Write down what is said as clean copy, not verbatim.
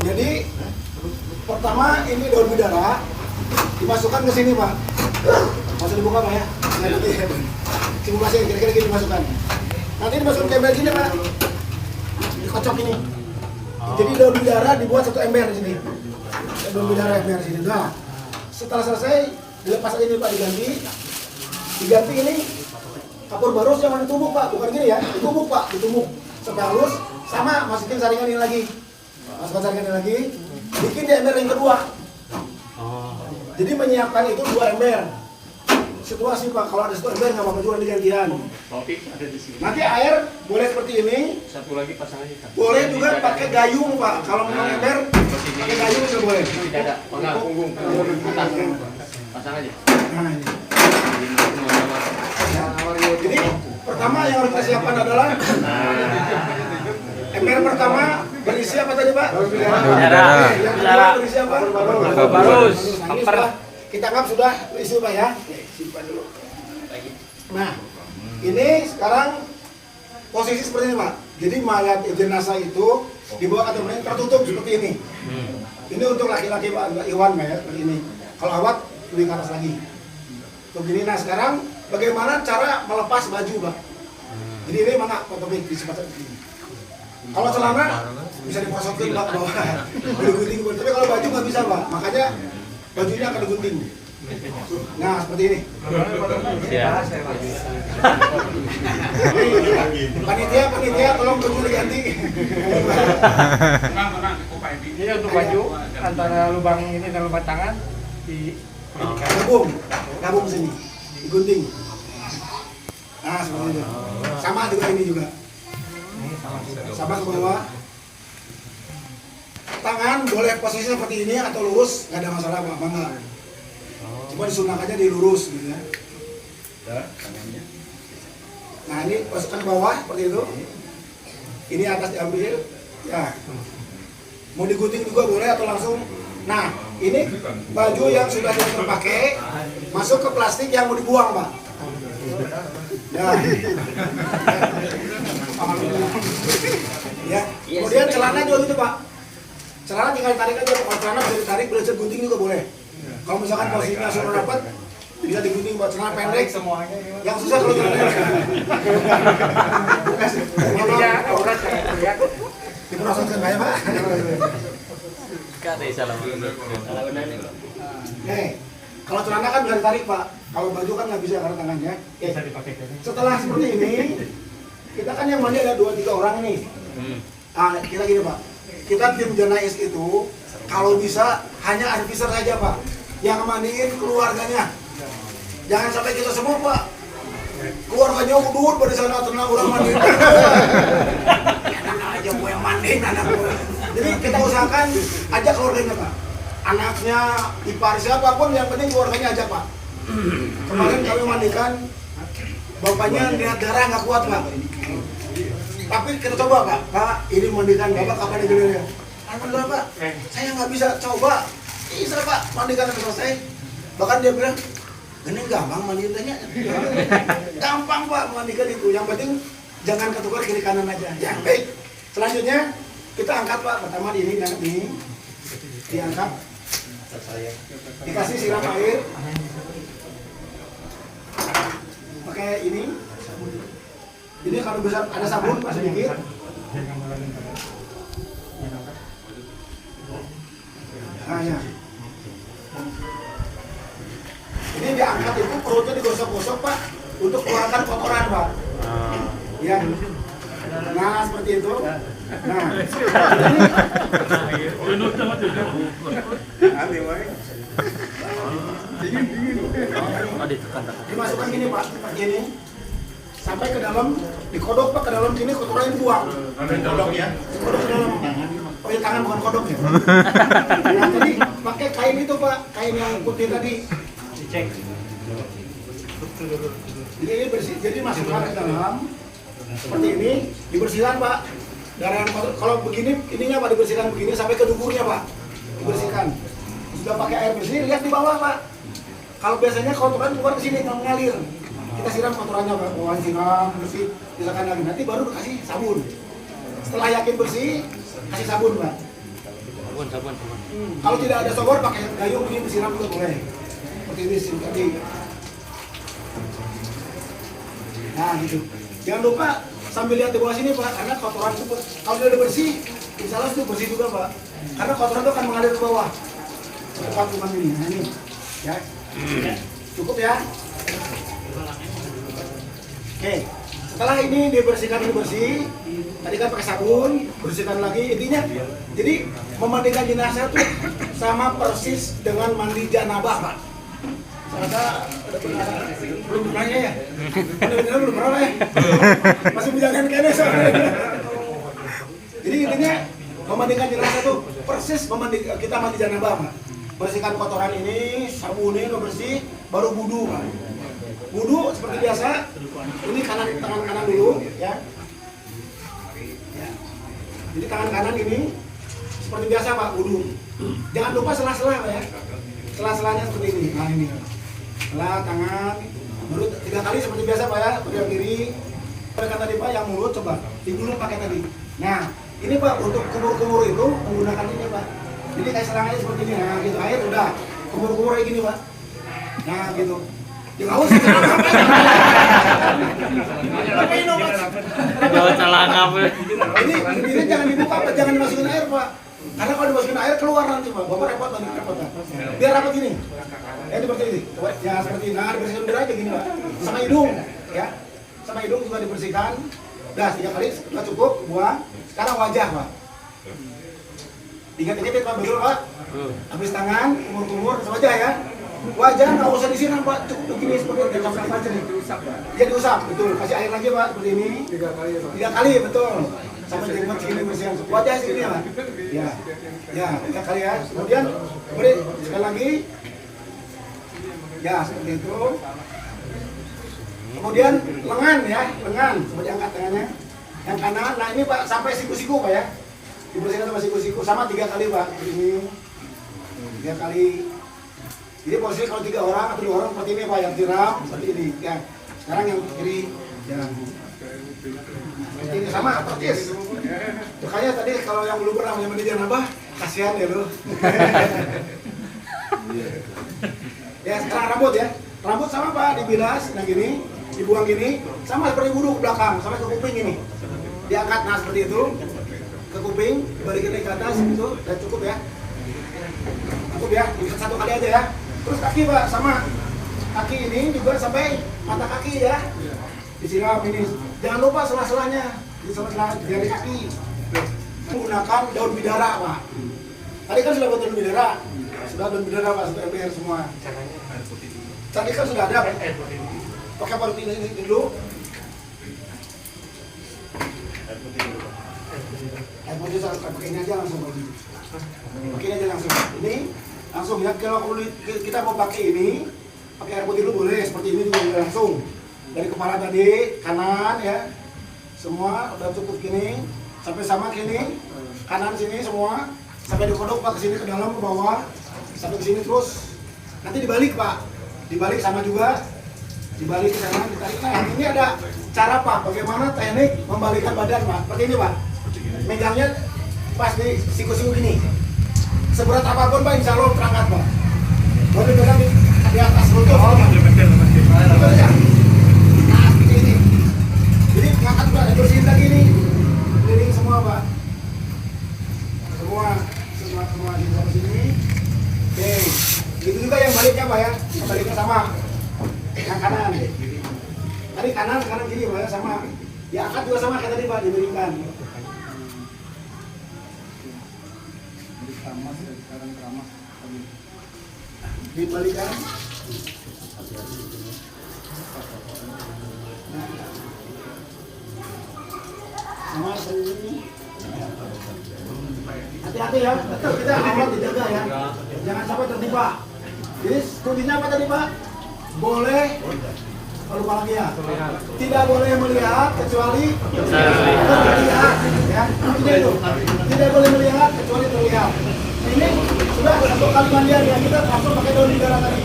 Jadi pertama ini daun bidara dimasukkan ke sini Pak. Masuk dibuka Pak ya. Nanti simulasi kira-kira gini dimasukkan. Nanti dimasukkan ke ember gini Pak. Dikocok ini. Jadi daun bidara dibuat satu ember di sini. Daun bidara ember di sini. Nah, setelah selesai dilepas aja ini Pak, diganti ini kapur barus yang ditumbuk Pak, bukan gini ya, ditumbuk Pak, ditumbuk sampai halus, sama masukin saringan ini lagi, masukkan saringan ini lagi, bikin di ember yang kedua. Jadi menyiapkan itu 2 ember. Situasi Pak, kalau ada 1 ember nggak apa-apa juga digantian. Nanti air boleh seperti ini. Satu lagi pasang aja. Boleh juga pakai gayung Pak, kalau mau ember pakai gayung juga boleh. Tidak ada, punggung. Atas. Pasang aja. Nah, ini. Jadi pertama yang harus kita siapkan adalah ember pertama berisi apa tadi Pak? Bidara. Yang kedua berisi apa? Barus. Nah, ini sudah kita anggap sudah berisi Pak ya. Oke, simpan dulu. Nah, ini sekarang posisi seperti ini Pak. Jadi mayat jenazah itu dibawa ke tempat tertutup seperti ini. Ini untuk laki-laki Pak, Iwan mayat seperti ini. Kalau awat lebih ke atas lagi. Begini, nah sekarang bagaimana cara melepas baju Pak? Jadi ini mana fotografi di sebelah sini. Kalau celana bisa diposokin Pak ke bawah, digunting. Tapi kalau baju nggak bisa Pak, makanya bajunya akan digunting. Nah seperti ini. Panitia tolong baju diganti. Ini untuk baju antara lubang ini dan lubang tangan di gabung sini, digunting. Nah seperti itu. Sama juga ini juga. Sama ke bawah. Tangan boleh posisi seperti ini atau lurus, nggak ada masalah Pak, bangga. Cuma disunah aja dilurus gitu ya. Nah ini masukkan ke bawah seperti itu. Ini atas diambil, ya. Mau digunting juga boleh atau langsung. Nah ini baju yang sudah tidak terpakai masuk ke plastik yang mau dibuang Pak. Ya. Ya. Kemudian celana juga gitu Pak. Celana tinggal ditarik aja. Kalau celana bisa ditarik, bisa gunting juga boleh. Kalau misalkan posisinya sudah dapat, bisa digunting buat celana pendek. Yang susah kalau celana diproseskan kayak Pak. Kalau celana kan bisa ditarik Pak. Kalau baju kan nggak bisa karena tangannya. Setelah seperti ini, kita kan yang mandi ada 2-3 orang nih. Kita gini Pak, kita tim jenazah itu kalau bisa hanya advisor saja Pak, yang mandiin keluarganya. Jangan sampai kita semua Pak, keluarganya udah pada sana tenang orang mandiin. Anak aja mau yang mandiin anak gua. Jadi kita usahakan ajak keluarganya Pak, anaknya, ipar siapapun yang penting keluarganya aja Pak. Kemarin kami mandikan, bapaknya lihat darah nggak kuat Pak. Tapi kita coba Pak, ini mandikan bapak kapan digelirnya? Alhamdulillah Pak, saya nggak bisa coba. Bisa Pak, mandikan sampai selesai. Bahkan dia bilang, ini gampang mandiin tanya. Gampang Pak mandikan itu. Yang penting jangan ketukar kiri kanan aja. Ya baik. Selanjutnya kita angkat Pak. Pertama di ini diangkat. Dikasih siram air. Pakai ini. Ini kalau bisa ada sabun Pak sedikit. Nah ya. Ini diangkat itu perutnya digosok-gosok Pak untuk keluarkan kotoran Pak. Ya. Nah seperti itu. Nah. Dimasukkan gini Pak, seperti ini. Sampai ke dalam, dikodok Pak, ke dalam sini kotoran dibuang. Kodok ya? Kodok ke dalam. Oh ya tangan bukan kodok ya. Nah jadi pakai kain itu Pak, kain yang putih tadi. Dicek. Jadi ini bersih, jadi masukkan ke dalam. Seperti ini, dibersihkan Pak. Darah yang kotor, kalau begini, ininya Pak dibersihkan begini sampai ke duburnya Pak. Dibersihkan. Sudah pakai air bersih, lihat di bawah Pak. Kalau biasanya kotoran keluar ke sini mengalir. Kita siram kotorannya Pak, bawa siram bersih, silakan lagi. Nanti baru kasih sabun. Setelah yakin bersih, kasih sabun Pak. Sabun. Kalau tidak ada sabun pakai gayung ini disiram juga boleh. Seperti ini tadi. Nah gitu. Jangan lupa sambil lihat di bawah sini Pak, karena kotoran itu kalau sudah bersih, insya Allah itu bersih juga Pak. Karena kotoran itu akan mengalir ke bawah. Cepat cuma ini. Nah ini, ya. Cukup ya. Oke. Setelah ini dibersihkan bersih, tadi kan pakai sabun, bersihkan lagi. Intinya, jadi memandikan jenazah itu sama persis dengan mandi janabah Pak. Saya rasa belum pernah ya. Benar-benar belum pernah ya. Masih menjalankan kene soalnya. Jadi intinya memandikan jenazah itu persis kita mandi janabah Pak. Bersihkan kotoran ini, sabunin bersih, baru wudu Pak. Wudu seperti biasa, ini tangan kanan dulu ya. Jadi tangan kanan ini seperti biasa Pak, wudu. Jangan lupa sela-sela Pak ya. Sela-selanya seperti ini. Nah ini. Selah tangan, mulut 3 kali seperti biasa Pak ya, beliau kiri. Kata tadi Pak yang mulut coba dibulung pakai tadi. Nah, ini Pak untuk kumur-kumur itu menggunakan ini Pak. Jadi kayak selangnya seperti ini. Nah, gitu air udah kumur-kumur kayak gini Pak. Nah, gitu. Jangan haus. Bawa celana apa? Ini jangan dibuka Pak, jangan dimasukin air Pak. Karena kalau dimasukin air keluar nanti Pak. Bapak repot nanti repot Pak. Biar rapat gini. Ya seperti ini. Coba ya seperti ini. Nah, dibersihkan dulu aja gini Pak. Sama hidung ya. Sama hidung juga dibersihkan. Udah 3 kali sudah cukup, buang. Sekarang wajah Pak. 3 kali Pak, betul Pak. Habis tangan, kumur-kumur sama wajah ya. Wajah nggak usah disiram Pak, cukup begini seperti ini, aja nih. Ya diusap, betul. Kasih air lagi Pak, seperti ini. 3 kali betul. Sampai jenggot segini bersihan. Wajah segini ya Pak. Ya, 3 kali ya. Kemudian beri sekali lagi. Ya, seperti itu. Kemudian lengan ya, lengan. Coba diangkat tangannya. Yang kanan, nah ini Pak sampai siku-siku Pak ya. Dibersihkan sama siku-siku, sama 3 kali Pak. Ini 3 kali. Jadi posisi kalau 3 orang atau 2 orang seperti ini Pak, yang siram seperti ini. Ya. Sekarang yang kiri, ya. Seperti ini sama persis. Makanya tadi kalau yang belum pernah mandi janabah, kasihan ya lu. Ya sekarang rambut ya. Rambut sama Pak, dibilas, nah gini, dibuang gini, sama seperti wudu ke belakang, sampai ke kuping ini. Diangkat, nah seperti itu, ke kuping, balikin ke atas, itu, dan cukup ya. Cukup ya, bisa 1 kali aja ya. Terus kaki Pak, sama kaki ini juga sampai mata kaki ya. Disiram ini. Jangan lupa sela-selanya. Di sela-sela jari kaki. Menggunakan daun bidara Pak. Tadi kan sudah buat daun bidara. Sudah daun bidara Pak, sudah ember semua. Tadi kan sudah ada. Pakai parut ini dulu. Air putih pakai ini aja langsung. Pakai ini aja langsung. Ini langsung ya, kalau kita mau pakai ini pakai air putih dulu boleh, seperti ini juga langsung dari kepala tadi kanan ya, semua udah cukup gini sampai sama gini, kanan sini semua sampai dikodok Pak, ke sini ke dalam ke bawah sampai ke sini, terus nanti dibalik Pak, dibalik sama juga, dibalik ke sana ditarik. Nah ini ada cara Pak, bagaimana teknik membalikkan badan Pak, seperti ini Pak, megangnya pas di siku-siku gini. Seberat apapun Pak, insya Allah terangkat Pak. Boleh pegang di atas lutut. Betul ya? Nah, seperti ini. Jadi ngangkat Pak, bersihin lagi nih. Keliling semua Pak. Semua di bawah sini. Oke. Itu juga yang baliknya Pak ya. Baliknya sama. Yang kanan. Tadi kanan, sekarang kiri Pak ya, sama. Diangkat juga sama kayak tadi Pak, diberikan. Dibalikan. Sama ini. Hati-hati ya, tetap kita awal dijaga ya. Jangan sampai tertimpa. Jadi kuncinya apa tadi Pak? Boleh, lupa lagi ya. Tidak boleh melihat kecuali terlihat. Ya, itu. Tidak boleh melihat kecuali terlihat. Ini sudah satu kali mandian ya, kita langsung pakai daun bidara tadi.